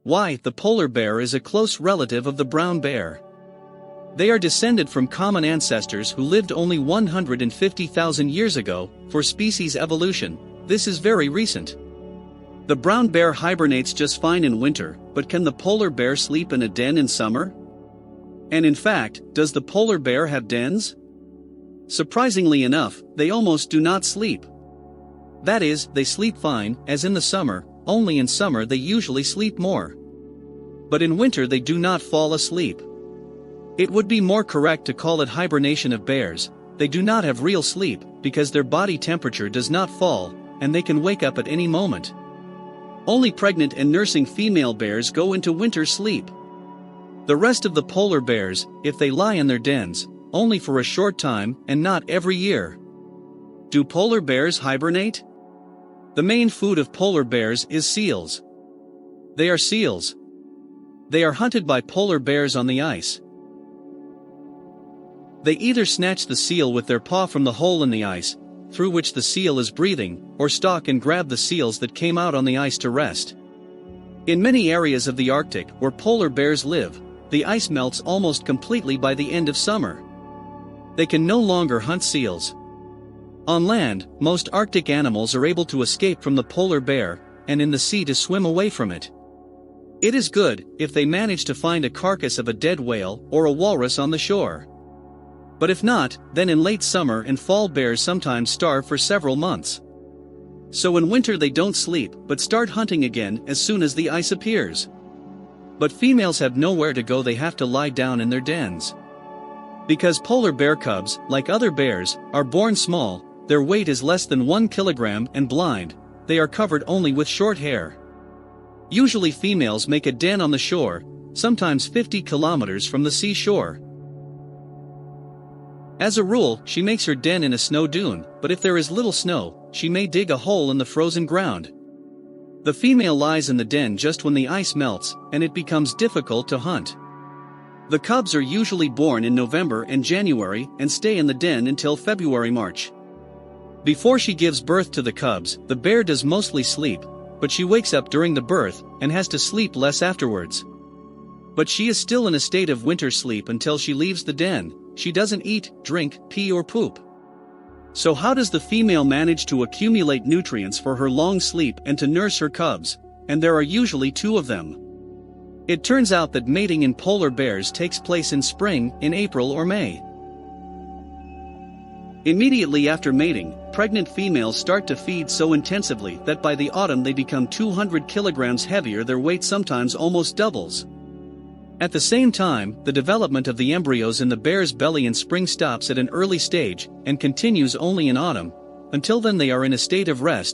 Why, the polar bear is a close relative of the brown bear. They are descended from common ancestors who lived only 150,000 years ago. For species evolution, this is very recent. The brown bear hibernates just fine in winter, but can the polar bear sleep in a den in summer? And in fact, does the polar bear have dens? Surprisingly enough, they almost do not sleep. That is, they sleep fine, as in the summer, only in summer they usually sleep more. But in winter they do not fall asleep. It would be more correct to call it hibernation of bears. They do not have real sleep, because their body temperature does not fall, and they can wake up at any moment. Only pregnant and nursing female bears go into winter sleep. The rest of the polar bears, if they lie in their dens, only for a short time and not every year. Do polar bears hibernate? The main food of polar bears is seals. They are seals. They are hunted by polar bears on the ice. They either snatch the seal with their paw from the hole in the ice, through which the seal is breathing, or stalk and grab the seals that came out on the ice to rest. In many areas of the Arctic where polar bears live, the ice melts almost completely by the end of summer. They can no longer hunt seals. On land, most Arctic animals are able to escape from the polar bear, and in the sea to swim away from it. It is good if they manage to find a carcass of a dead whale or a walrus on the shore. But if not, then in late summer and fall bears sometimes starve for several months. So in winter they don't sleep but start hunting again as soon as the ice appears. But females have nowhere to go, they have to lie down in their dens. Because polar bear cubs, like other bears, are born small, their weight is less than 1 kilogram and blind, they are covered only with short hair. Usually females make a den on the shore, sometimes 50 kilometers from the seashore. As a rule, she makes her den in a snow dune, but if there is little snow, she may dig a hole in the frozen ground. The female lies in the den just when the ice melts, and it becomes difficult to hunt. The cubs are usually born in November and January and stay in the den until February-March. Before she gives birth to the cubs, the bear does mostly sleep, but she wakes up during the birth and has to sleep less afterwards. But she is still in a state of winter sleep until she leaves the den. She doesn't eat, drink, pee or poop. So how does the female manage to accumulate nutrients for her long sleep and to nurse her cubs? And there are usually 2 of them. It turns out that mating in polar bears takes place in spring, in April or May. Immediately after mating, pregnant females start to feed so intensively that by the autumn they become 200 kilograms heavier, their weight sometimes almost doubles. At the same time, the development of the embryos in the bear's belly in spring stops at an early stage and continues only in autumn. Until then they are in a state of rest,